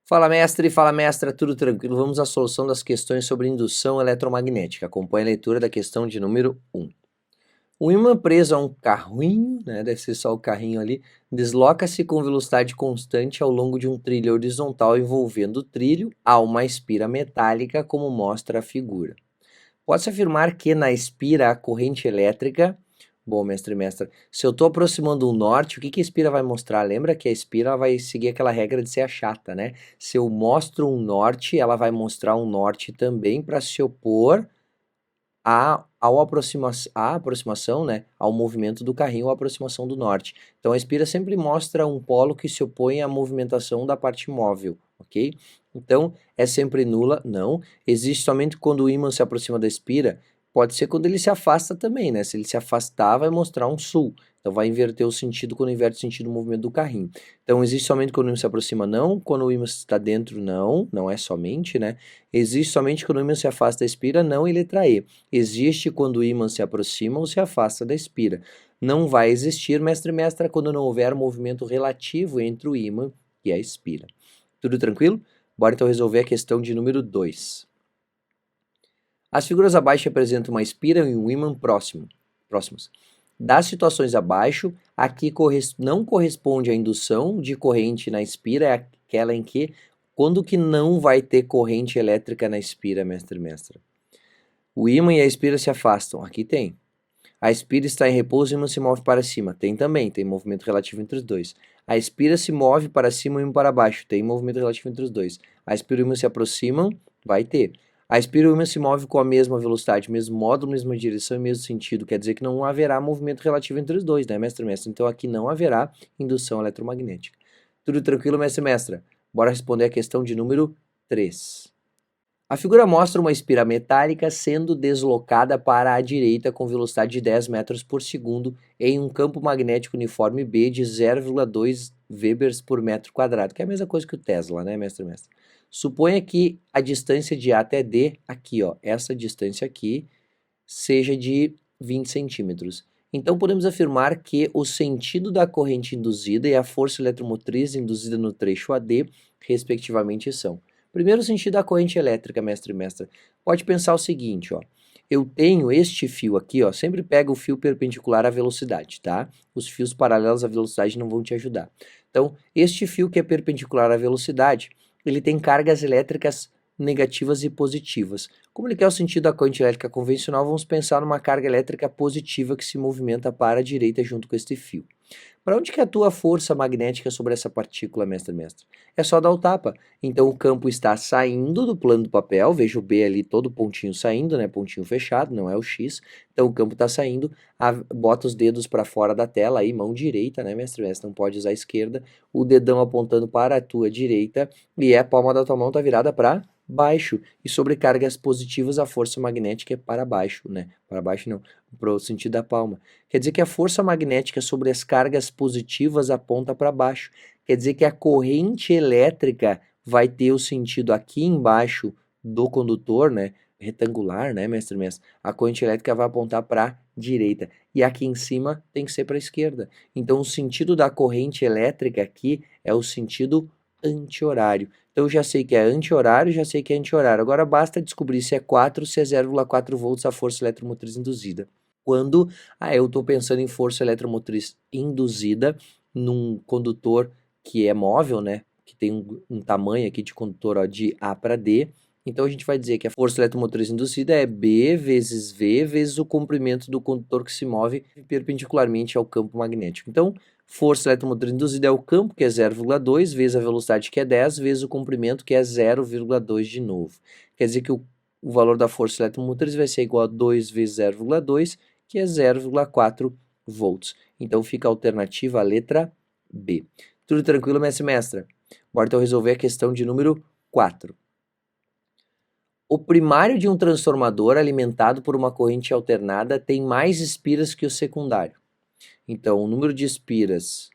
Fala mestre, fala mestra, tudo tranquilo? Vamos à solução das questões sobre indução eletromagnética. Acompanhe a leitura da questão de número 1. O ímã preso a um carrinho, né, deve ser só o carrinho ali, desloca-se com velocidade constante ao longo de um trilho horizontal envolvendo o trilho a uma espira metálica, como mostra a figura. Pode-se afirmar que na espira a corrente elétrica. Bom, mestre e mestra, se eu estou aproximando o norte, o que que a espira vai mostrar? Lembra que a espira ela vai seguir aquela regra de ser a chata, né? Se eu mostro um norte, ela vai mostrar um norte também para se opor à aproximação, né? Ao movimento do carrinho ou à aproximação do norte. Então a espira sempre mostra um polo que se opõe à movimentação da parte móvel, ok? Então é sempre nula? Não. Existe somente quando o ímã se aproxima da espira. Pode ser quando ele se afasta também, né? Se ele se afastar, vai mostrar um sul. Então vai inverter o sentido quando inverte o sentido do movimento do carrinho. Então existe somente quando o ímã se aproxima? Não. Quando o ímã está dentro? Não. Não é somente, né? Existe somente quando o ímã se afasta da espira? Não. E letra E. Existe quando o ímã se aproxima ou se afasta da espira. Não vai existir, mestre e mestra, quando não houver movimento relativo entre o ímã e a espira. Tudo tranquilo? Bora então resolver a questão de número 2. As figuras abaixo representam uma espira e um ímã próximos. Das situações abaixo, a que não corresponde à indução de corrente na espira é aquela em que, quando que não vai ter corrente elétrica na espira, mestre e mestra? O ímã e a espira se afastam. Aqui tem. A espira está em repouso e o ímã se move para cima. Tem também, tem movimento relativo entre os dois. A espira se move para cima e o ímã para baixo. Tem movimento relativo entre os dois. A espira e o ímã se aproximam. Vai ter. A espira e o ímã se movem com a mesma velocidade, mesmo módulo, mesma direção e mesmo sentido. Quer dizer que não haverá movimento relativo entre os dois, né, mestre e mestra? Então aqui não haverá indução eletromagnética. Tudo tranquilo, mestre e mestra? Bora responder a questão de número 3. A figura mostra uma espira metálica sendo deslocada para a direita com velocidade de 10 metros por segundo em um campo magnético uniforme B de 0,2 Webers por metro quadrado, que é a mesma coisa que o Tesla, né, mestre e mestre? Suponha que a distância de A até D, aqui, ó, essa distância aqui, seja de 20 centímetros. Então podemos afirmar que o sentido da corrente induzida e a força eletromotriz induzida no trecho AD, respectivamente, são. Primeiro sentido da corrente elétrica, mestre e mestra. Pode pensar o seguinte, ó. Eu tenho este fio aqui, ó. Sempre pega o fio perpendicular à velocidade, tá? Os fios paralelos à velocidade não vão te ajudar. Então, este fio que é perpendicular à velocidade, ele tem cargas elétricas negativas e positivas. Como ele quer o sentido da corrente elétrica convencional, vamos pensar numa carga elétrica positiva que se movimenta para a direita junto com este fio. Para onde que atua a força magnética sobre essa partícula, mestre e mestre? É só dar o tapa. Então o campo está saindo do plano do papel, veja o B ali, todo pontinho saindo, né? Pontinho fechado, não é o X. Então o campo está saindo, bota os dedos para fora da tela aí, mão direita, né, mestre e mestre? Não pode usar a esquerda. O dedão apontando para a tua direita e a palma da tua mão está virada para baixo. E sobre cargas positivas, a força magnética é para baixo, né? Para baixo não, para o sentido da palma. Quer dizer que a força magnética sobre as cargas positivas aponta para baixo. Quer dizer que a corrente elétrica vai ter o sentido aqui embaixo do condutor, né? Retangular, né, mestre mestre? A corrente elétrica vai apontar para a direita. E aqui em cima tem que ser para a esquerda. Então, o sentido da corrente elétrica aqui é o sentido anti-horário. Então, eu já sei que é anti-horário, já sei que é anti-horário. Agora, basta descobrir se é 4 ou se é 0,4 volts a força eletromotriz induzida. Quando eu estou pensando em força eletromotriz induzida num condutor que é móvel, né? Que tem um tamanho aqui de condutor, ó, de A para D. Então a gente vai dizer que a força eletromotriz induzida é B vezes V vezes o comprimento do condutor que se move perpendicularmente ao campo magnético. Então, força eletromotriz induzida é o campo, que é 0,2, vezes a velocidade, que é 10, vezes o comprimento, que é 0,2 de novo. Quer dizer que o valor da força eletromotriz vai ser igual a 2 vezes 0,2, que é 0,4 volts. Então fica a alternativa a letra B. Tudo tranquilo, mestre e mestra? Bora então resolver a questão de número 4. O primário de um transformador alimentado por uma corrente alternada tem mais espiras que o secundário. Então, o número de espiras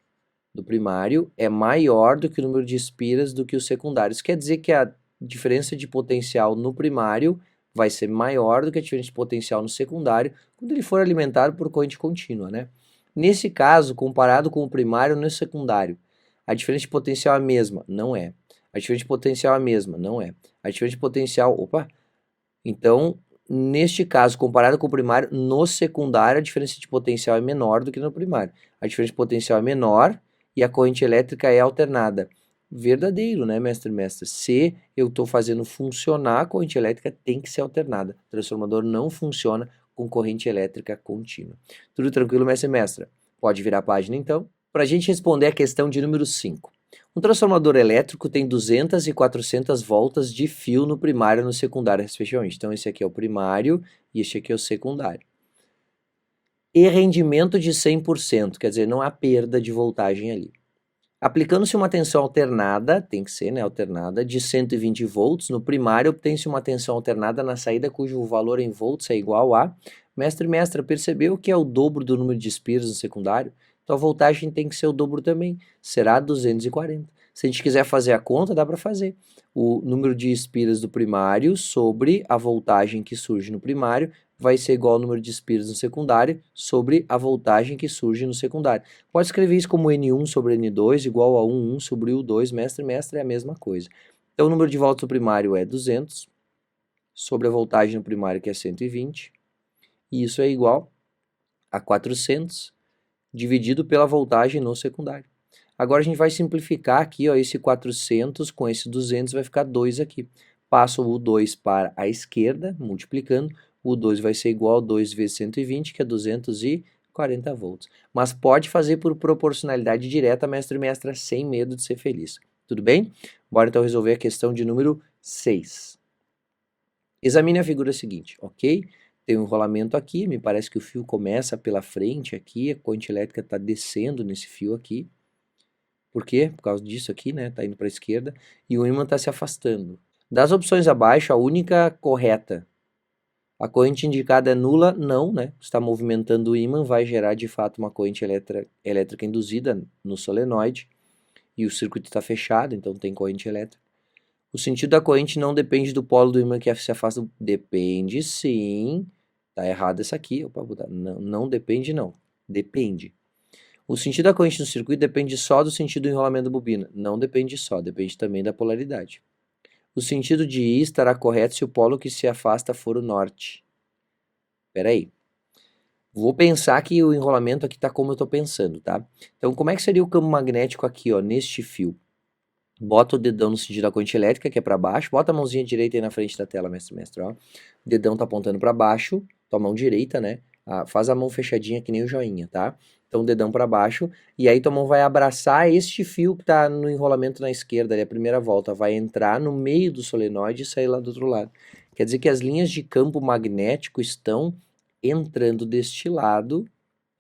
do primário é maior do que o número de espiras do que o secundário. Isso quer dizer que a diferença de potencial no primário vai ser maior do que a diferença de potencial no secundário quando ele for alimentado por corrente contínua, né? Nesse caso, comparado com o primário no secundário, a diferença de potencial é a mesma? Não é. A diferença de potencial é a mesma, não é. A diferença de potencial, opa, então, neste caso, comparado com o primário, no secundário a diferença de potencial é menor do que no primário. A diferença de potencial é menor e a corrente elétrica é alternada. Verdadeiro, né, mestre e mestra? Se eu estou fazendo funcionar, a corrente elétrica tem que ser alternada. O transformador não funciona com corrente elétrica contínua. Tudo tranquilo, mestre e mestra? Pode virar a página, então. Para a gente responder a questão de número 5. Um transformador elétrico tem 200 e 400 voltas de fio no primário e no secundário, respectivamente. Então, esse aqui é o primário e este aqui é o secundário. E rendimento de 100%, quer dizer, não há perda de voltagem ali. Aplicando-se uma tensão alternada, tem que ser, né, alternada, de 120 volts, no primário obtém-se uma tensão alternada na saída cujo valor em volts é igual a... Mestre e mestra, percebeu que é o dobro do número de espiras no secundário? Então a voltagem tem que ser o dobro também, será 240. Se a gente quiser fazer a conta, dá para fazer. O número de espiras do primário sobre a voltagem que surge no primário vai ser igual ao número de espiras no secundário sobre a voltagem que surge no secundário. Pode escrever isso como N1 sobre N2 igual a 1 sobre U2, mestre, mestre, é a mesma coisa. Então o número de voltas do primário é 200 sobre a voltagem no primário que é 120, e isso é igual a 400 dividido pela voltagem no secundário. Agora a gente vai simplificar aqui, ó, esse 400 com esse 200 vai ficar 2 aqui. Passo o 2 para a esquerda, multiplicando, o 2 vai ser igual a 2 vezes 120, que é 240 volts. Mas pode fazer por proporcionalidade direta, mestre e mestra, sem medo de ser feliz. Tudo bem? Bora então resolver a questão de número 6. Examine a figura seguinte, ok? Tem um enrolamento aqui, me parece que o fio começa pela frente aqui, a corrente elétrica está descendo nesse fio aqui. Por quê? Por causa disso aqui, né? Está indo para a esquerda, e o ímã está se afastando. Das opções abaixo, a única correta. A corrente indicada é nula? Não, né? Está movimentando o ímã, vai gerar de fato uma corrente elétrica induzida no solenoide, e o circuito está fechado, então tem corrente elétrica. O sentido da corrente não depende do polo do ímã que se afasta. Depende sim. Tá errado essa aqui. Opa, não, não depende não. Depende. O sentido da corrente no circuito depende só do sentido do enrolamento da bobina. Não depende só, depende também da polaridade. O sentido de I estará correto se o polo que se afasta for o norte. Espera aí. Vou pensar que o enrolamento aqui está como eu estou pensando, tá? Então, como é que seria o campo magnético aqui, ó, neste fio? Bota o dedão no sentido da corrente elétrica, que é para baixo. Bota a mãozinha direita aí na frente da tela, mestre, ó. O dedão tá apontando para baixo, tua mão direita, né? Faz a mão fechadinha que nem o joinha, tá? Então, o dedão para baixo. E aí, tua mão vai abraçar este fio que tá no enrolamento na esquerda, ali, a primeira volta. Vai entrar no meio do solenoide e sair lá do outro lado. Quer dizer que as linhas de campo magnético estão entrando deste lado.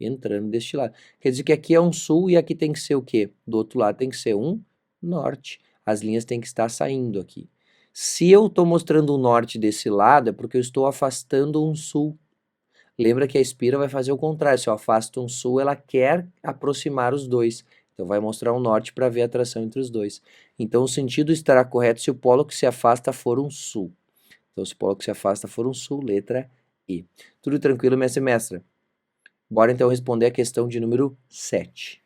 Entrando deste lado. Quer dizer que aqui é um sul e aqui tem que ser o quê? Do outro lado tem que ser um norte. As linhas têm que estar saindo aqui. Se eu estou mostrando um norte desse lado, é porque eu estou afastando um sul. Lembra que a espira vai fazer o contrário. Se eu afasto um sul, ela quer aproximar os dois. Então vai mostrar um norte para ver a atração entre os dois. Então o sentido estará correto se o polo que se afasta for um sul. Então se o polo que se afasta for um sul, letra E. Tudo tranquilo, mestre e mestra? Bora então responder a questão de número 7.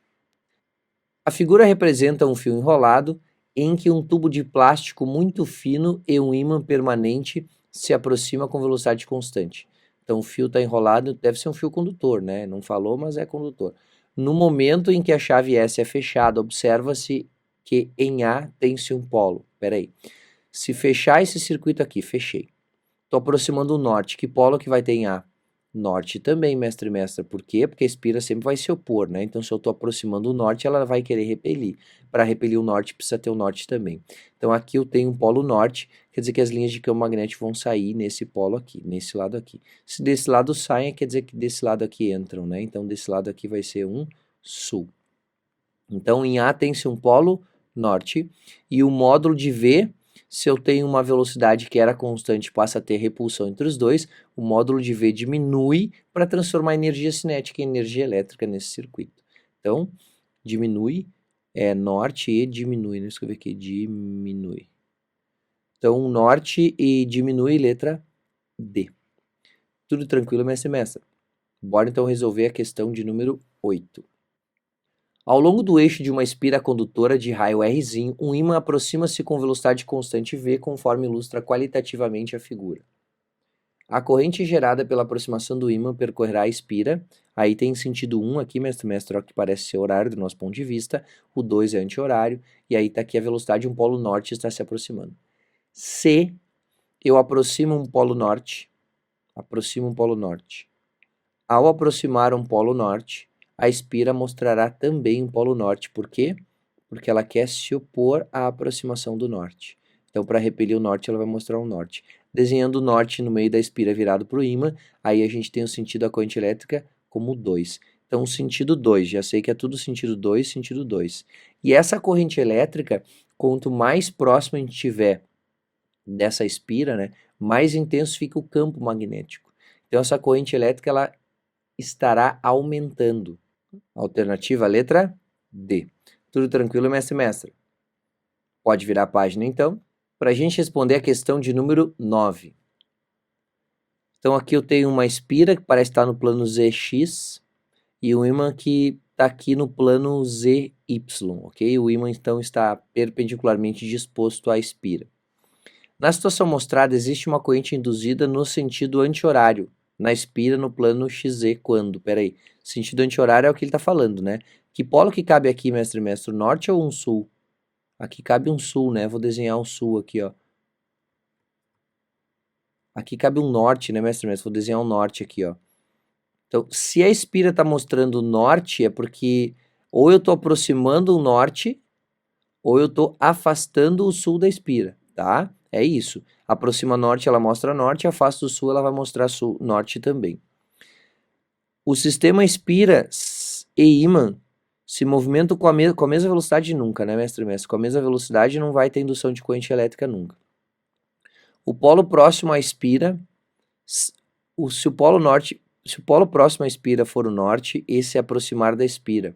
A figura representa um fio enrolado em que um tubo de plástico muito fino e um ímã permanente se aproxima com velocidade constante. Então o fio está enrolado, deve ser um fio condutor, né? Não falou, mas é condutor. No momento em que a chave S é fechada, observa-se que em A tem-se um polo. Espera aí. Se fechar esse circuito aqui, fechei. Estou aproximando o norte. Que polo que vai ter em A? Norte também, mestre e mestra. Por quê? Porque a espira sempre vai se opor, né? Então, se eu estou aproximando o norte, ela vai querer repelir. Para repelir o norte, precisa ter o norte também. Então, aqui eu tenho um polo norte, quer dizer que as linhas de campo magnético vão sair nesse polo aqui, nesse lado aqui. Se desse lado saem, quer dizer que desse lado aqui entram, né? Então, desse lado aqui vai ser um sul. Então, em A tem-se um polo norte e o módulo de V, se eu tenho uma velocidade que era constante, passa a ter repulsão entre os dois, o módulo de V diminui para transformar a energia cinética em energia elétrica nesse circuito. Então, diminui, norte e diminui, deixa eu escrever aqui, diminui. Então, norte e diminui, letra D. Tudo tranquilo, mestre e mestra? Bora então resolver a questão de número 8. Ao longo do eixo de uma espira condutora de raio R, um ímã aproxima-se com velocidade constante V, conforme ilustra qualitativamente a figura. A corrente gerada pela aproximação do ímã percorrerá a espira. Aí tem sentido 1 aqui, mestre, é o que parece ser horário do nosso ponto de vista. O 2 é anti-horário. E aí está aqui a velocidade, um polo norte está se aproximando. Se eu aproximo um polo norte, ao aproximar um polo norte, a espira mostrará também um polo norte. Por quê? Porque ela quer se opor à aproximação do norte. Então, para repelir o norte, ela vai mostrar um norte. Desenhando o norte no meio da espira virado para o ímã, aí a gente tem o sentido da corrente elétrica como 2. Então, o sentido 2, já sei que é tudo sentido 2, sentido 2. E essa corrente elétrica, quanto mais próximo a gente tiver dessa espira, né, mais intenso fica o campo magnético. Então, essa corrente elétrica ela estará aumentando. Alternativa letra D. Tudo tranquilo, mestre? Pode virar a página, então, para a gente responder a questão de número 9. Então, aqui eu tenho uma espira que parece estar no plano ZX e um ímã que está aqui no plano ZY, ok? O ímã, então, está perpendicularmente disposto à espira. Na situação mostrada, existe uma corrente induzida no sentido anti-horário, na espira no plano XZ, quando? Peraí, sentido anti-horário é o que ele está falando, né? Que polo que cabe aqui, mestre, norte ou um sul? Aqui cabe um sul, né? Vou desenhar um sul aqui, ó. Aqui cabe um norte, né, mestre? Vou desenhar um norte aqui, ó. Então, se a espira está mostrando norte, é porque ou eu estou aproximando o norte, ou eu estou afastando o sul da espira, tá? É isso. Aproxima norte, ela mostra norte, afasta o sul, ela vai mostrar sul, norte também. O sistema espira e ímã se movimentam com a mesma velocidade nunca, né, mestre? Com a mesma velocidade não vai ter indução de corrente elétrica nunca. O polo próximo à espira, se o polo próximo à espira for o norte e se aproximar da espira.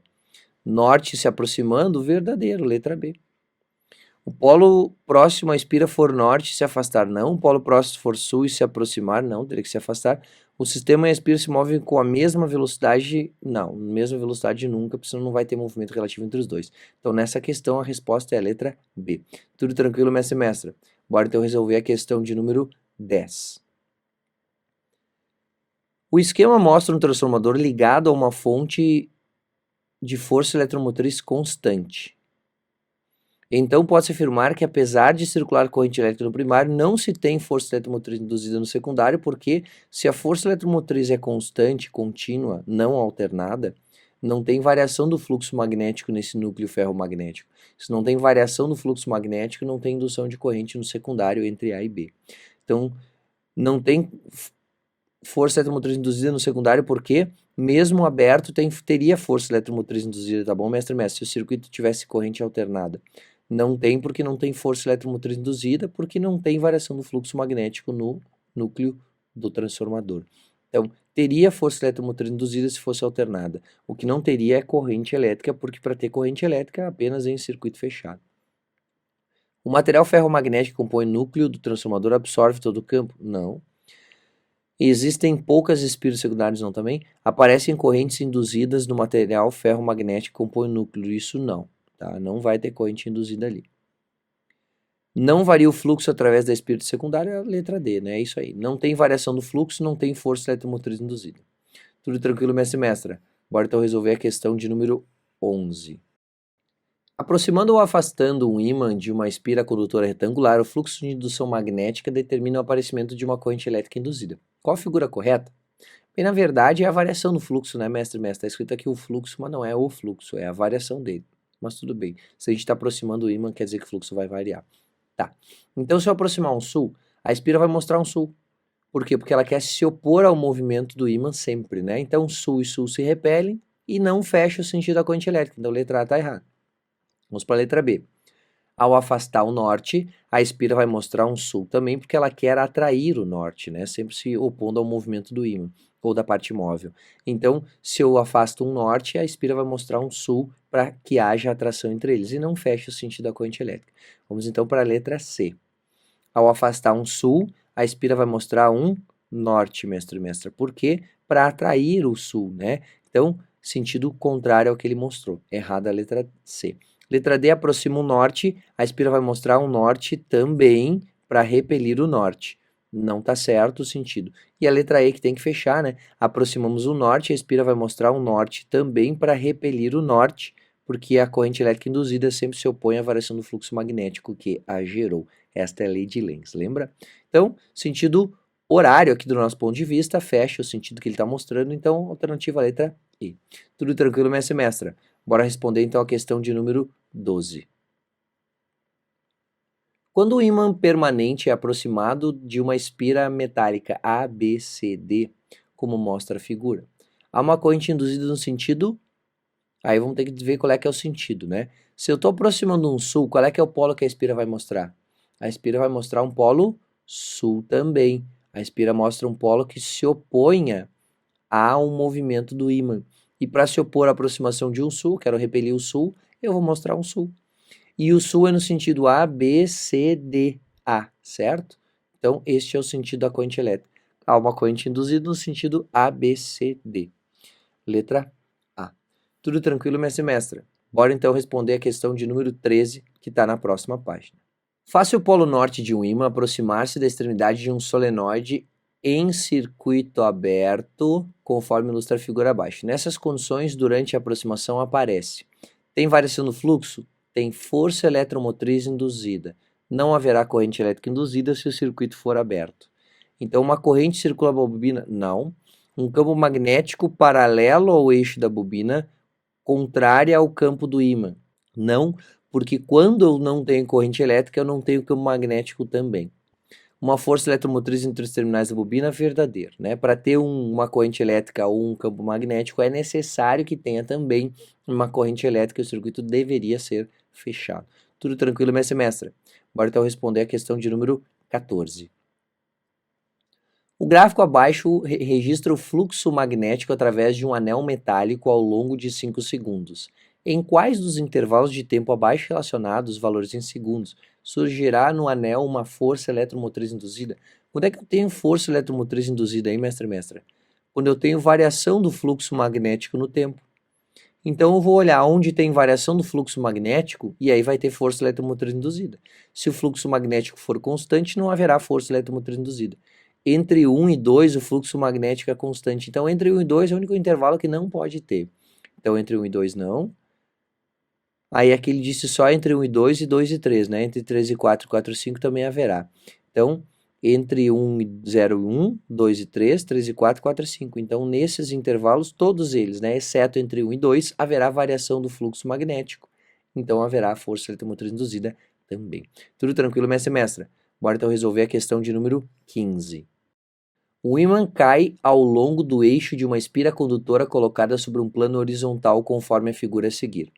Norte se aproximando, verdadeiro, letra B. O polo próximo à espira for norte, se afastar, não. O polo próximo for sul e se aproximar, não, teria que se afastar. O sistema e a espira se movem com a mesma velocidade, não, mesma velocidade nunca, porque senão não vai ter movimento relativo entre os dois. Então, nessa questão, a resposta é a letra B. Tudo tranquilo, mestre? Bora então resolver a questão de número 10. O esquema mostra um transformador ligado a uma fonte de força eletromotriz constante. Então, pode-se afirmar que, apesar de circular corrente elétrica no primário, não se tem força eletromotriz induzida no secundário, porque se a força eletromotriz é constante, contínua, não alternada, não tem variação do fluxo magnético nesse núcleo ferromagnético. Se não tem variação do fluxo magnético, não tem indução de corrente no secundário entre A e B. Então, não tem força eletromotriz induzida no secundário, porque mesmo aberto teria força eletromotriz induzida, tá bom, mestre? Se o circuito tivesse corrente alternada. Não tem porque não tem força eletromotriz induzida, porque não tem variação do fluxo magnético no núcleo do transformador. Então, teria força eletromotriz induzida se fosse alternada. O que não teria é corrente elétrica, porque para ter corrente elétrica apenas em circuito fechado. O material ferromagnético que compõe o núcleo do transformador absorve todo o campo? Não. Existem poucas espiras secundárias, não também? Aparecem correntes induzidas no material ferromagnético que compõe o núcleo? Isso não. Tá? Não vai ter corrente induzida ali. Não varia o fluxo através da espírito secundária, é a letra D, né? É isso aí. Não tem variação do fluxo, não tem força eletromotriz induzida. Tudo tranquilo, mestre? Bora então resolver a questão de número 11. Aproximando ou afastando um ímã de uma espira condutora retangular, o fluxo de indução magnética determina o aparecimento de uma corrente elétrica induzida. Qual a figura correta? Bem, na verdade, é a variação do fluxo, né, mestre? Está escrito aqui o fluxo, mas não é o fluxo, é a variação dele. Mas tudo bem. Se a gente está aproximando o ímã, quer dizer que o fluxo vai variar. Tá. Então, se eu aproximar um sul, a espira vai mostrar um sul. Por quê? Porque ela quer se opor ao movimento do ímã sempre, né? Então, sul e sul se repelem e não fecha o sentido da corrente elétrica. Então, a letra A está errada. Vamos para a letra B. Ao afastar o norte, a espira vai mostrar um sul também, porque ela quer atrair o norte, né? Sempre se opondo ao movimento do ímã ou da parte móvel. Então, se eu afasto um norte, a espira vai mostrar um sul para que haja atração entre eles e não feche o sentido da corrente elétrica. Vamos então para a letra C. Ao afastar um sul, a espira vai mostrar um norte, mestre. Por quê? Para atrair o sul, né? Então, sentido contrário ao que ele mostrou. Errada a letra C. Letra D, aproxima o norte, a espira vai mostrar um norte também para repelir o norte. Não está certo o sentido. E a letra E que tem que fechar, né? Aproximamos o norte, a espira vai mostrar um norte também para repelir o norte, porque a corrente elétrica induzida sempre se opõe à variação do fluxo magnético que a gerou. Esta é a lei de Lenz, lembra? Então, sentido horário aqui do nosso ponto de vista, fecha o sentido que ele está mostrando, então, alternativa letra E. Tudo tranquilo, mestre e mestra? Bora responder então a questão de número 12. Quando o ímã permanente é aproximado de uma espira metálica ABCD, como mostra a figura, há uma corrente induzida no sentido. Aí vamos ter que ver qual é que é o sentido, né? Se eu estou aproximando um sul, qual é que é o polo que a espira vai mostrar? A espira vai mostrar um polo sul também. A espira mostra um polo que se oponha ao movimento do ímã. E para se opor à aproximação de um sul, quero repelir o sul, eu vou mostrar um sul. E o sul é no sentido A, B, C, D, A, certo? Então, este é o sentido da corrente elétrica. Há uma corrente induzida no sentido A, B, C, D. Letra A. Tudo tranquilo, mestre e mestra? Bora então responder a questão de número 13, que está na próxima página. Faça o polo norte de um ímã aproximar-se da extremidade de um solenoide em circuito aberto, conforme ilustra a figura abaixo. Nessas condições, durante a aproximação aparece: tem variação no fluxo? Tem força eletromotriz induzida. Não haverá corrente elétrica induzida se o circuito for aberto. Então, uma corrente circula a bobina? Não. Um campo magnético paralelo ao eixo da bobina, contrária ao campo do ímã? Não, porque quando eu não tenho corrente elétrica, eu não tenho campo magnético também. Uma força eletromotriz entre os terminais da bobina? Verdadeiro, né? Para ter uma corrente elétrica ou um campo magnético, é necessário que tenha também uma corrente elétrica e o circuito deveria ser fechado. Tudo tranquilo, mestre e mestra? Bora então responder a questão de número 14. O gráfico abaixo registra o fluxo magnético através de um anel metálico ao longo de 5 segundos. Em quais dos intervalos de tempo abaixo relacionados, valores em segundos, surgirá no anel uma força eletromotriz induzida? Quando é que eu tenho força eletromotriz induzida aí, mestre e mestra? Quando eu tenho variação do fluxo magnético no tempo. Então eu vou olhar onde tem variação do fluxo magnético e aí vai ter força eletromotriz induzida. Se o fluxo magnético for constante, não haverá força eletromotriz induzida. Entre 1 e 2, o fluxo magnético é constante. Então, entre 1 e 2 é o único intervalo que não pode ter. Então, entre 1 e 2, não. Aí, aqui ele disse só entre 1 e 2 e 2 e 3, né? Entre 3 e 4, 4 e 5 também haverá. Então, entre 1 e 0 e 1, 2 e 3, 3 e 4, 4 e 5. Então, nesses intervalos, todos eles, né? Exceto entre 1 e 2, haverá variação do fluxo magnético. Então, haverá força eletromotriz induzida também. Tudo tranquilo, mestre e mestra? Bora então resolver a questão de número 15. O ímã cai ao longo do eixo de uma espira condutora colocada sobre um plano horizontal conforme a figura a seguir.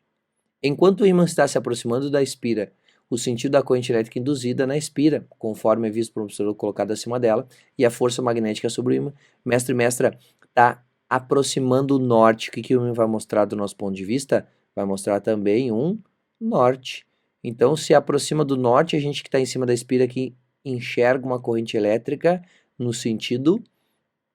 Enquanto o ímã está se aproximando da espira, o sentido da corrente elétrica induzida na espira, conforme é visto pelo observador colocado acima dela, e a força magnética sobre o ímã, mestre e mestra, está aproximando o norte. O que o ímã vai mostrar do nosso ponto de vista? Vai mostrar também um norte. Então, se aproxima do norte, a gente que está em cima da espira aqui enxerga uma corrente elétrica no sentido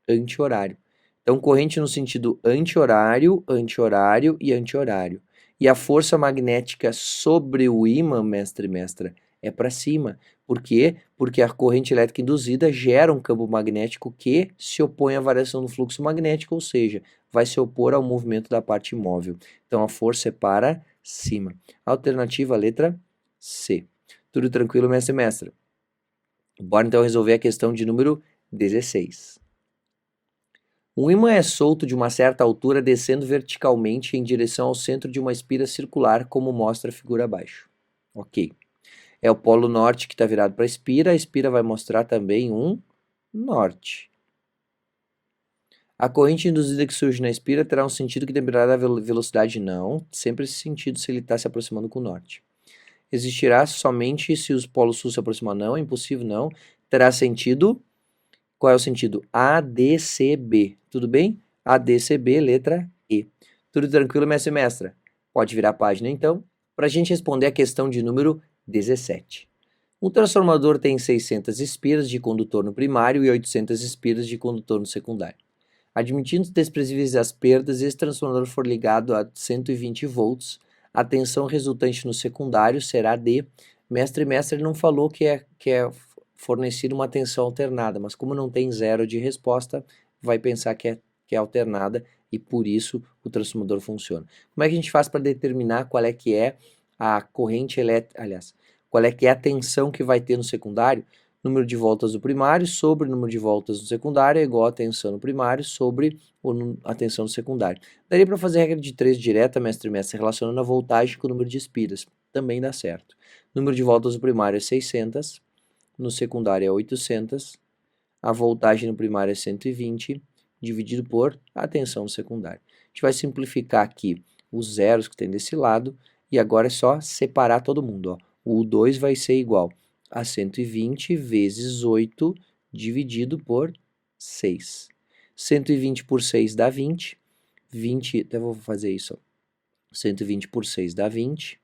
anti-horário. Então, corrente no sentido anti-horário, anti-horário e anti-horário. E a força magnética sobre o ímã, mestre e mestra, é para cima. Por quê? Porque a corrente elétrica induzida gera um campo magnético que se opõe à variação do fluxo magnético, ou seja, vai se opor ao movimento da parte móvel. Então, a força é para cima. Alternativa, letra C. Tudo tranquilo, mestre e mestra? Bora então resolver a questão de número 16. O ímã é solto de uma certa altura descendo verticalmente em direção ao centro de uma espira circular, como mostra a figura abaixo. Ok. É o polo norte que está virado para a espira vai mostrar também um norte. A corrente induzida que surge na espira terá um sentido que dependerá da velocidade? Não, sempre esse sentido se ele está se aproximando com o norte. Existirá somente se os polos sul se aproximar? Não, é impossível, não. Terá sentido. Qual é o sentido? ADCB. Tudo bem? ADCB, letra E. Tudo tranquilo, mestre e mestra? Pode virar a página, então, para a gente responder a questão de número 17. Um transformador tem 600 espiras de condutor no primário e 800 espiras de condutor no secundário. Admitindo desprezíveis as perdas, esse transformador for ligado a 120 volts, a tensão resultante no secundário será de... Mestre não falou que é fornecida uma tensão alternada, mas como não tem zero de resposta, vai pensar que é alternada e por isso o transformador funciona. Como é que a gente faz para determinar qual é que é a corrente elétrica, aliás, qual é que é a tensão que vai ter no secundário? Número de voltas do primário sobre o número de voltas do secundário é igual a tensão no primário sobre a tensão no secundário. Daria para fazer a regra de 3 direta, mestre, relacionando a voltagem com o número de espiras. Também dá certo. Número de voltas do primário é 600, no secundário é 800, a voltagem no primário é 120, dividido por a tensão no secundário. A gente vai simplificar aqui os zeros que tem desse lado, e agora é só separar todo mundo. Ó. O 2 vai ser igual a 120 vezes 8 dividido por 6. 120 por 6 dá 20. 20, até vou fazer isso. Ó. 120 por 6 dá 20.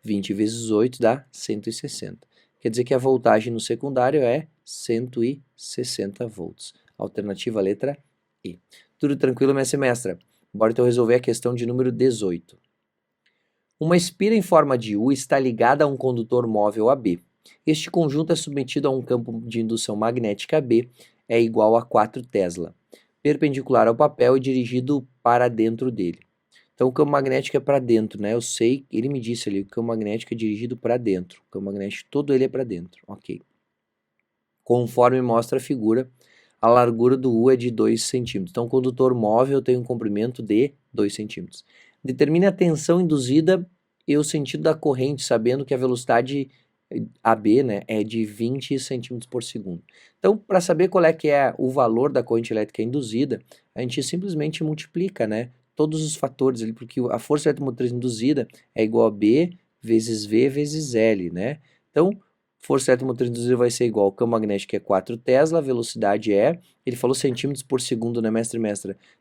20 vezes 8 dá 160. Quer dizer que a voltagem no secundário é 160 volts. Alternativa letra E. Tudo tranquilo, minha semestra? Bora então resolver a questão de número 18. Uma espira em forma de U está ligada a um condutor móvel AB. Este conjunto é submetido a um campo de indução magnética B, é igual a 4 Tesla, perpendicular ao papel e dirigido para dentro dele. Então o campo magnético é para dentro, né? Eu sei, ele me disse ali, o campo magnético é dirigido para dentro. O campo magnético todo ele é para dentro, ok. Conforme mostra a figura, a largura do U é de 2 centímetros. Então o condutor móvel tem um comprimento de 2 centímetros. Determine a tensão induzida e o sentido da corrente, sabendo que a velocidade AB, né, é de 20 centímetros por segundo. Então, para saber qual é que é o valor da corrente elétrica induzida, a gente simplesmente multiplica, né, todos os fatores ali, porque a força eletromotriz induzida é igual a B vezes V vezes L, né? Então, força eletromotriz induzida vai ser igual, o campo magnético é 4 Tesla, a velocidade é, ele falou centímetros por segundo, né, mestre?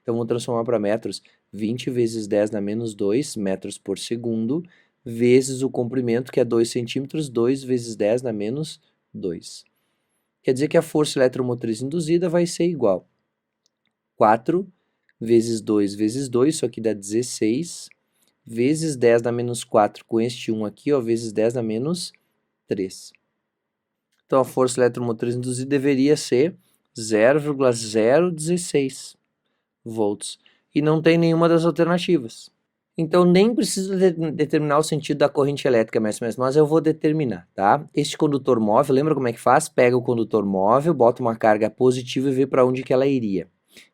Então, vamos transformar para metros, 20 vezes 10 na menos 2 metros por segundo, vezes o comprimento, que é 2 centímetros, 2 vezes 10 na menos 2. Quer dizer que a força eletromotriz induzida vai ser igual 4 vezes 2 vezes 2, isso aqui dá 16, vezes 10 na menos 4, com este 1 aqui, ó, vezes 10 na menos 3. Então, a força eletromotriz induzida deveria ser 0,016 volts. E não tem nenhuma das alternativas. Então, nem preciso determinar o sentido da corrente elétrica, mas eu vou determinar, tá? Este condutor móvel, lembra como é que faz? Pega o condutor móvel, bota uma carga positiva e vê para onde que ela iria.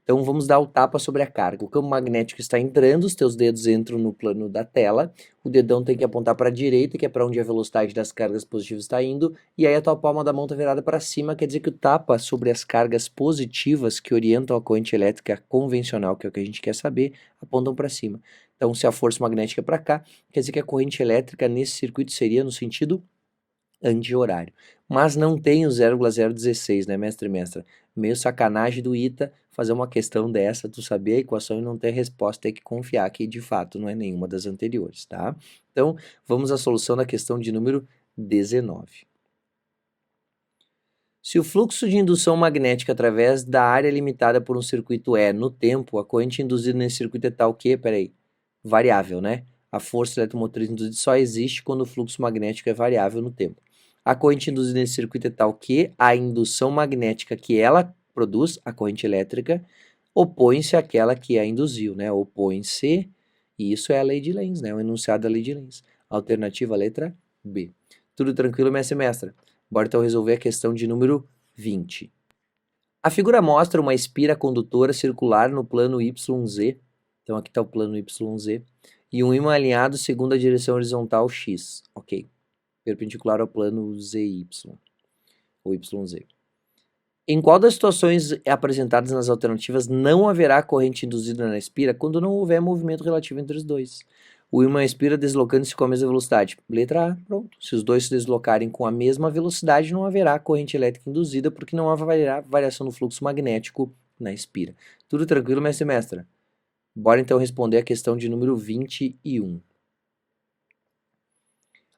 Então, vamos dar o tapa sobre a carga. O campo magnético está entrando, os teus dedos entram no plano da tela, o dedão tem que apontar para a direita, que é para onde a velocidade das cargas positivas está indo, e aí a tua palma da mão está virada para cima, quer dizer que o tapa sobre as cargas positivas que orientam a corrente elétrica convencional, que é o que a gente quer saber, apontam para cima. Então, se a força magnética é para cá, quer dizer que a corrente elétrica nesse circuito seria no sentido anti-horário. Mas não tem o 0,016, né, mestre? Meio sacanagem do ITA fazer uma questão dessa, tu saber a equação e não ter resposta, ter que confiar que de fato não é nenhuma das anteriores, tá? Então, vamos à solução da questão de número 19. Se o fluxo de indução magnética através da área limitada por um circuito é no tempo, a corrente induzida nesse circuito é tal que, variável, né? A força eletromotriz induzida só existe quando o fluxo magnético é variável no tempo. A corrente induzida nesse circuito é tal que a indução magnética que ela produz, a corrente elétrica, opõe-se àquela que a induziu, né? Opõe-se, e isso é a lei de Lenz, né? O enunciado da lei de Lenz. Alternativa letra B. Tudo tranquilo, minha semestra? Bora então resolver a questão de número 20. A figura mostra uma espira condutora circular no plano YZ. Então aqui está o plano YZ. E um ímã alinhado segundo a direção horizontal X. Ok. Perpendicular ao plano ZY. Ou YZ. Em qual das situações apresentadas nas alternativas não haverá corrente induzida na espira quando não houver movimento relativo entre os dois? O ímã espira deslocando-se com a mesma velocidade. Letra A, pronto. Se os dois se deslocarem com a mesma velocidade, não haverá corrente elétrica induzida, porque não haverá variação no fluxo magnético na espira. Tudo tranquilo, minha semestra? Bora então responder a questão de número 21.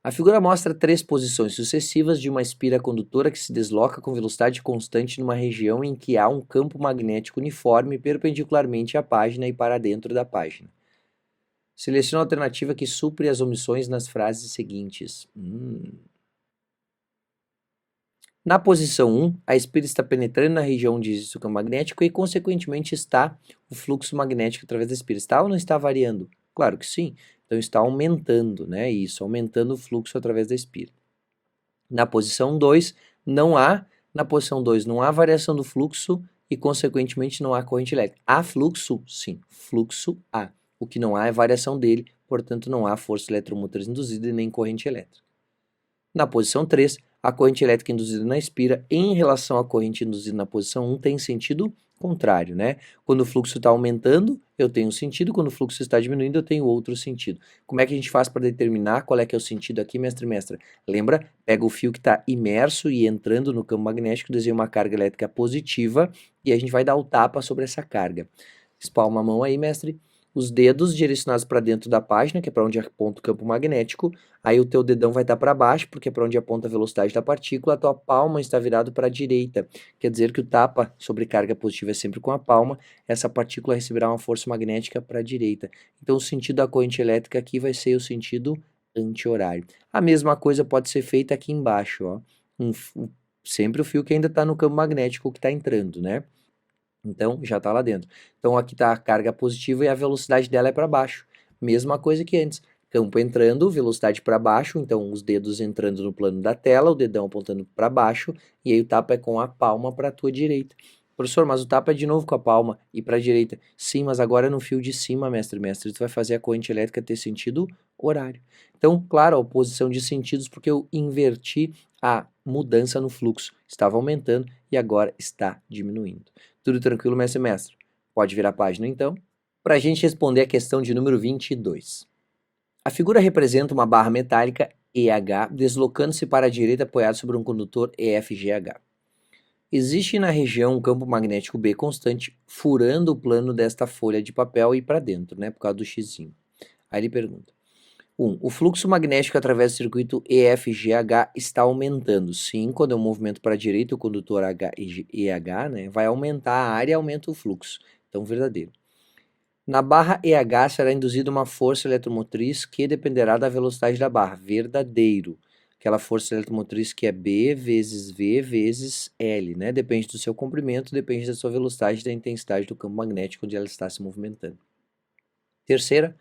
A figura mostra 3 posições sucessivas de uma espira condutora que se desloca com velocidade constante numa região em que há um campo magnético uniforme perpendicularmente à página e para dentro da página. Selecione a alternativa que supre as omissões nas frases seguintes. Na posição 1, a espira está penetrando na região onde existe o campo magnético e, consequentemente, está o fluxo magnético através da espira. Está ou não está variando? Claro que sim. Então, está aumentando, né? Isso, aumentando o fluxo através da espira. Na posição 2, na posição 2 não há variação do fluxo e, consequentemente, não há corrente elétrica. Há fluxo? Sim, fluxo há. O que não há é variação dele, portanto, não há força eletromotriz induzida e nem corrente elétrica. Na posição 3, a corrente elétrica induzida na espira em relação à corrente induzida na posição 1 tem sentido contrário, né? Quando o fluxo está aumentando, eu tenho um sentido, quando o fluxo está diminuindo, eu tenho outro sentido. Como é que a gente faz para determinar qual é que é o sentido aqui, mestre e mestra? Lembra? Pega o fio que está imerso e entrando no campo magnético, desenha uma carga elétrica positiva e a gente vai dar o tapa sobre essa carga. Espalma a mão aí, mestre. Os dedos direcionados para dentro da página, que é para onde aponta o campo magnético. Aí o teu dedão vai estar para baixo, porque é para onde aponta a velocidade da partícula. A tua palma está virada para a direita. Quer dizer que o tapa sobre carga positiva é sempre com a palma. Essa partícula receberá uma força magnética para a direita. Então o sentido da corrente elétrica aqui vai ser o sentido anti-horário. A mesma coisa pode ser feita aqui embaixo, ó. Sempre o fio que ainda está no campo magnético que está entrando, né? Então, já está lá dentro. Então, aqui está a carga positiva e a velocidade dela é para baixo. Mesma coisa que antes. Campo entrando, velocidade para baixo, então os dedos entrando no plano da tela, o dedão apontando para baixo, e aí o tapa é com a palma para a tua direita. Professor, mas o tapa é de novo com a palma e para a direita. Sim, mas agora é no fio de cima, mestre. Tu vai fazer a corrente elétrica ter sentido horário. Então, claro, a oposição de sentidos, porque eu inverti a mudança no fluxo. Estava aumentando e agora está diminuindo. Tudo tranquilo, mestre e mestre? Pode virar a página, então. Para a gente responder a questão de número 22. A figura representa uma barra metálica EH deslocando-se para a direita apoiada sobre um condutor EFGH. Existe na região um campo magnético B constante furando o plano desta folha de papel e para dentro, né, por causa do xizinho. Aí ele pergunta. 1. O fluxo magnético através do circuito EFGH está aumentando. Sim, quando eu movimento para a direita, o condutor EH, né, vai aumentar a área e aumenta o fluxo. Então, verdadeiro. Na barra EH será induzida uma força eletromotriz que dependerá da velocidade da barra. Verdadeiro. Aquela força eletromotriz que é B vezes V vezes L, né? Depende do seu comprimento, depende da sua velocidade e da intensidade do campo magnético onde ela está se movimentando. Terceira.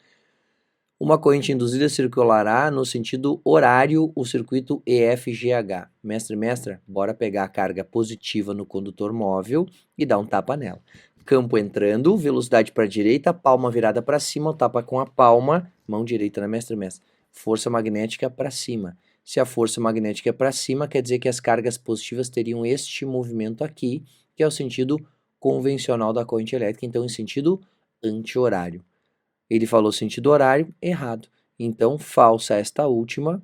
Uma corrente induzida circulará no sentido horário o circuito EFGH. Mestre e mestra, bora pegar a carga positiva no condutor móvel e dar um tapa nela. Campo entrando, velocidade para a direita, palma virada para cima, o tapa com a palma, mão direita, né, mestre e mestra? Força magnética para cima. Se a força magnética é para cima, quer dizer que as cargas positivas teriam este movimento aqui, que é o sentido convencional da corrente elétrica, então em sentido anti-horário. Ele falou sentido horário, errado. Então, falsa esta última.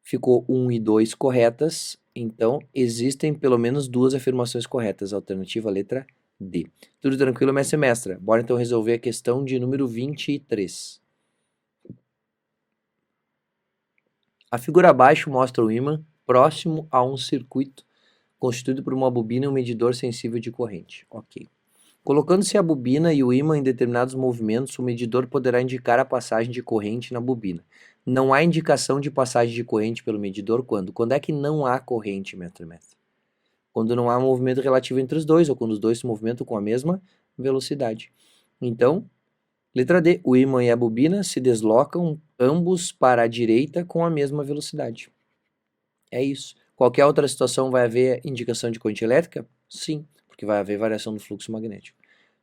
Ficou 1 e 2 corretas. Então, existem pelo menos 2 afirmações corretas. Alternativa letra D. Tudo tranquilo, mestre e mestra? Bora então resolver a questão de número 23. A figura abaixo mostra o ímã próximo a um circuito constituído por uma bobina e um medidor sensível de corrente. Ok. Colocando-se a bobina e o ímã em determinados movimentos, o medidor poderá indicar a passagem de corrente na bobina. Não há indicação de passagem de corrente pelo medidor quando? Quando é que não há corrente, mestre? Quando não há movimento relativo entre os dois, ou quando os dois se movimentam com a mesma velocidade. Então, letra D, o ímã e a bobina se deslocam ambos para a direita com a mesma velocidade. É isso. Qualquer outra situação vai haver indicação de corrente elétrica? Sim, porque vai haver variação do fluxo magnético.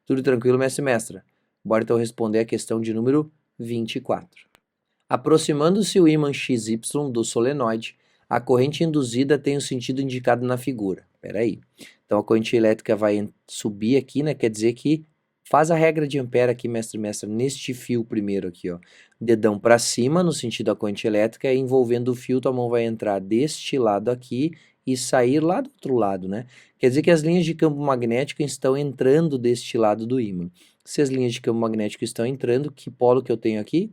Tudo tranquilo, mestre e mestra? Bora então responder a questão de número 24. Aproximando-se o ímã XY do solenoide, a corrente induzida tem o sentido indicado na figura. Espera aí. Então a corrente elétrica vai subir aqui, né? Quer dizer que faz a regra de Ampere aqui, mestre e mestra, neste fio primeiro aqui, ó. Dedão para cima, no sentido da corrente elétrica, e envolvendo o fio, tua mão vai entrar deste lado aqui e sair lá do outro lado, né? Quer dizer que as linhas de campo magnético estão entrando deste lado do ímã. Se as linhas de campo magnético estão entrando, que polo que eu tenho aqui?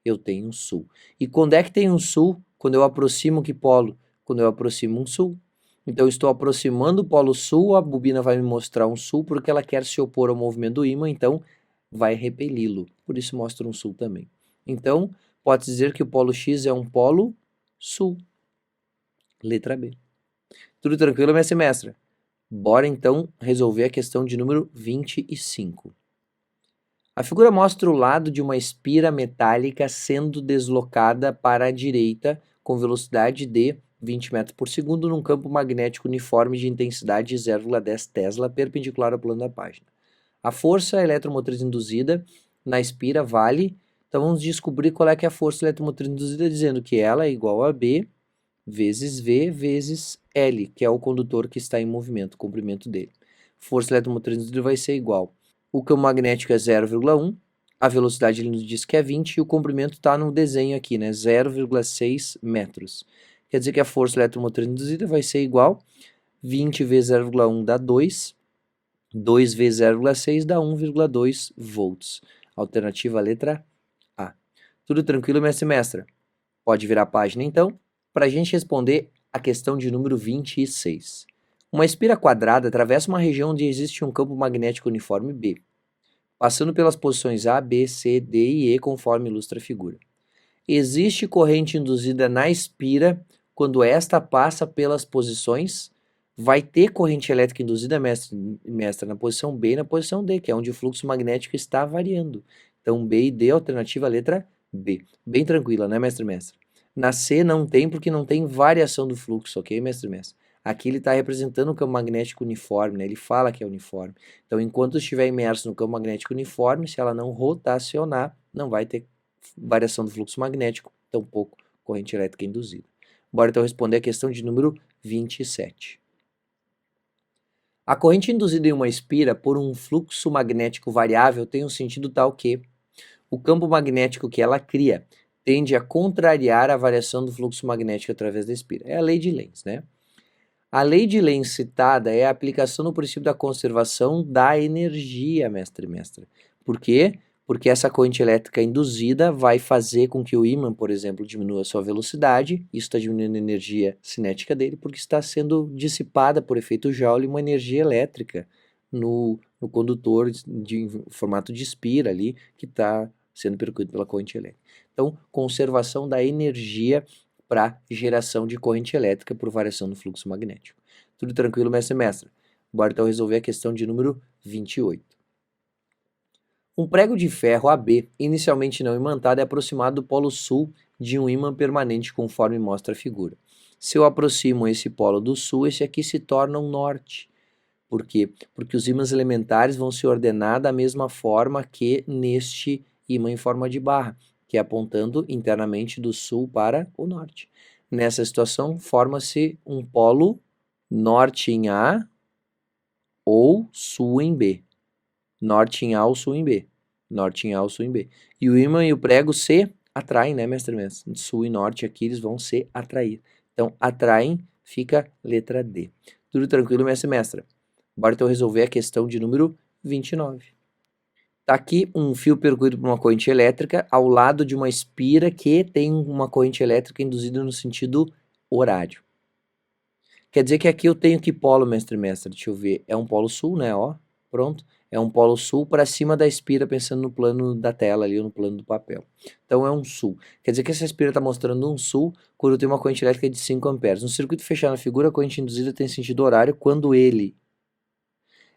Eu tenho um sul. E quando é que tem um sul? Quando eu aproximo que polo? Quando eu aproximo um sul. Então, eu estou aproximando o polo sul, a bobina vai me mostrar um sul porque ela quer se opor ao movimento do ímã, então vai repeli-lo. Por isso mostra um sul também. Então, pode dizer que o polo X é um polo sul. Letra B. Tudo tranquilo, minha semestra? Bora então resolver a questão de número 25. A figura mostra o lado de uma espira metálica sendo deslocada para a direita com velocidade de 20 metros por segundo num campo magnético uniforme de intensidade de 0,10 Tesla perpendicular ao plano da página. A força eletromotriz induzida na espira vale, então vamos descobrir qual é que é a força eletromotriz induzida, dizendo que ela é igual a B vezes V vezes L, que é o condutor que está em movimento, o comprimento dele. Força eletromotriz induzida vai ser igual. O campo magnético é 0,1, a velocidade ele nos diz que é 20 e o comprimento está no desenho aqui, né? 0,6 metros. Quer dizer que a força eletromotriz induzida vai ser igual 20 vezes 0,1 dá 2, 2 vezes 0,6 dá 1,2 volts. Alternativa letra A. Tudo tranquilo, minha semestra? Pode virar a página então, para a gente responder a questão de número 26. Uma espira quadrada atravessa uma região onde existe um campo magnético uniforme B, passando pelas posições A, B, C, D e E, conforme ilustra a figura. Existe corrente induzida na espira quando esta passa pelas posições. Vai ter corrente elétrica induzida, mestra, na posição B e na posição D, que é onde o fluxo magnético está variando. Então, B e D, alternativa letra B. Bem tranquila, né, mestre? Na C não tem, porque não tem variação do fluxo, ok, mestre? Aqui ele está representando o campo magnético uniforme, né? Ele fala que é uniforme. Então, enquanto estiver imerso no campo magnético uniforme, se ela não rotacionar, não vai ter variação do fluxo magnético, tampouco corrente elétrica induzida. Bora então responder a questão de número 27. A corrente induzida em uma espira por um fluxo magnético variável tem um sentido tal que o campo magnético que ela cria tende a contrariar a variação do fluxo magnético através da espira. É a lei de Lenz, né? A lei de Lenz citada é a aplicação do princípio da conservação da energia, mestre. Por quê? Porque essa corrente elétrica induzida vai fazer com que o ímã, por exemplo, diminua a sua velocidade, isso está diminuindo a energia cinética dele, porque está sendo dissipada por efeito Joule uma energia elétrica no condutor de formato de espira ali, que está sendo percorrido pela corrente elétrica. Então, conservação da energia para geração de corrente elétrica por variação do fluxo magnético. Tudo tranquilo, mestre? Bora então resolver a questão de número 28. Um prego de ferro AB, inicialmente não imantado, é aproximado do polo sul de um ímã permanente, conforme mostra a figura. Se eu aproximo esse polo do sul, esse aqui se torna um norte. Por quê? Porque os ímãs elementares vão se ordenar da mesma forma que neste ímã em forma de barra, que é apontando internamente do sul para o norte. Nessa situação, forma-se um polo norte em A ou sul em B. Norte em A ou sul em B. Norte em A ou sul em B. E o ímã e o prego se atraem, né, mestre? Sul e norte aqui eles vão se atrair. Então, atraem, fica letra D. Tudo tranquilo, mestre? Bora então resolver a questão de número 29. Está aqui um fio percorrido por uma corrente elétrica ao lado de uma espira que tem uma corrente elétrica induzida no sentido horário. Quer dizer que aqui eu tenho que polo, mestre? Deixa eu ver. É um polo sul, né? Ó, pronto. É um polo sul para cima da espira, pensando no plano da tela ali, ou no plano do papel. Então é um sul. Quer dizer que essa espira está mostrando um sul quando eu tenho uma corrente elétrica de 5 amperes. No circuito fechado na figura, a corrente induzida tem sentido horário quando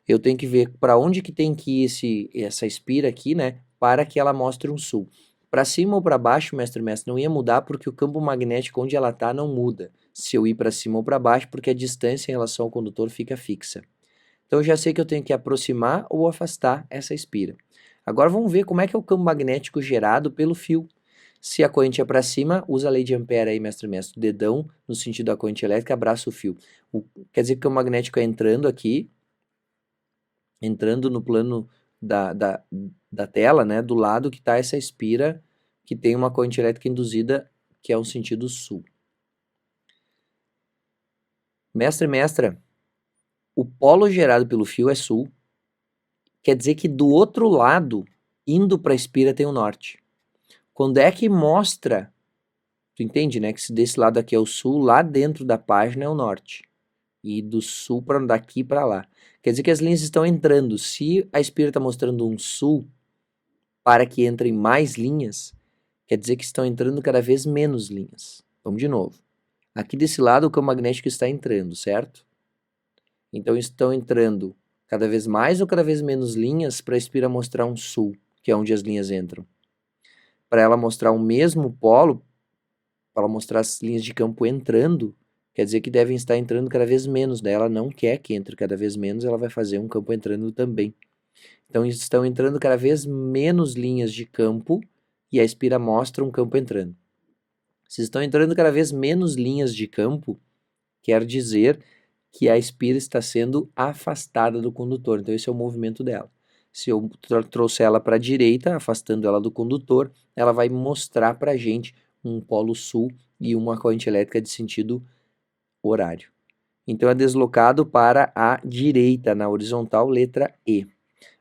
eu tenho que ver para onde que tem que ir essa espira aqui, né, para que ela mostre um sul. Para cima ou para baixo, mestre, não ia mudar porque o campo magnético onde ela está não muda. Se eu ir para cima ou para baixo, porque a distância em relação ao condutor fica fixa. Então eu já sei que eu tenho que aproximar ou afastar essa espira. Agora vamos ver como é que é o campo magnético gerado pelo fio. Se a corrente é para cima, usa a lei de Ampere aí, mestre. Dedão no sentido da corrente elétrica, abraça o fio. Quer dizer que o campo magnético é entrando aqui, entrando no plano da tela, né, do lado que está essa espira, que tem uma corrente elétrica induzida, que é um sentido sul. Mestra, o polo gerado pelo fio é sul, quer dizer que do outro lado, indo para a espira, tem o norte. Quando é que mostra, tu entende, né, que se desse lado aqui é o sul, lá dentro da página é o norte. E do sul para daqui para lá. Quer dizer que as linhas estão entrando. Se a Spira está mostrando um sul para que entrem mais linhas, quer dizer que estão entrando cada vez menos linhas. Vamos de novo. Aqui desse lado o campo magnético está entrando, certo? Então estão entrando cada vez mais ou cada vez menos linhas para a Spira mostrar um sul, que é onde as linhas entram. Para ela mostrar o mesmo polo, para ela mostrar as linhas de campo entrando, quer dizer que devem estar entrando cada vez menos. Daí ela não quer que entre cada vez menos, ela vai fazer um campo entrando também. Então estão entrando cada vez menos linhas de campo e a Spira mostra um campo entrando. Se estão entrando cada vez menos linhas de campo, quer dizer que a Spira está sendo afastada do condutor. Então esse é o movimento dela. Se eu trouxer ela para a direita, afastando ela do condutor, ela vai mostrar para a gente um polo sul e uma corrente elétrica de sentido horário. Então é deslocado para a direita, na horizontal, letra E.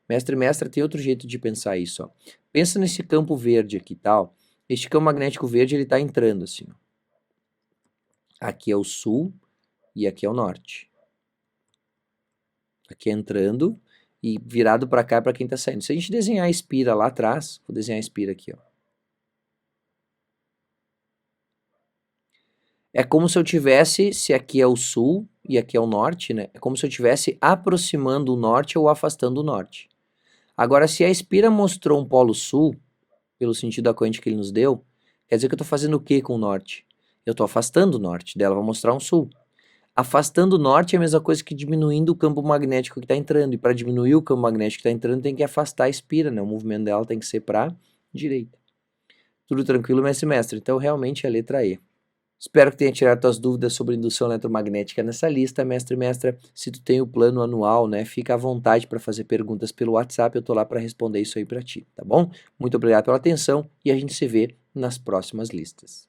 Mestre e mestra, tem outro jeito de pensar isso. Ó. Pensa nesse campo verde aqui, tal. Este campo magnético verde, ele está entrando assim. Ó. Aqui é o sul e aqui é o norte. Aqui é entrando e virado para cá é para quem está saindo. Se a gente desenhar a Spira lá atrás, vou desenhar a Spira aqui, ó. É como se eu tivesse, se aqui é o sul e aqui é o norte, né? É como se eu estivesse aproximando o norte ou afastando o norte. Agora, se a Spira mostrou um polo sul, pelo sentido da corrente que ele nos deu, quer dizer que eu estou fazendo o que com o norte? Eu estou afastando o norte, dela vai mostrar um sul. Afastando o norte é a mesma coisa que diminuindo o campo magnético que está entrando. E para diminuir o campo magnético que está entrando, tem que afastar a Spira, né? O movimento dela tem que ser para direita. Tudo tranquilo, mestre e mestre? Então, realmente é a letra E. Espero que tenha tirado tuas dúvidas sobre indução eletromagnética nessa lista, mestre e mestra. Se tu tem o plano anual, né, fica à vontade para fazer perguntas pelo WhatsApp, eu tô lá para responder isso aí para ti, tá bom? Muito obrigado pela atenção e a gente se vê nas próximas listas.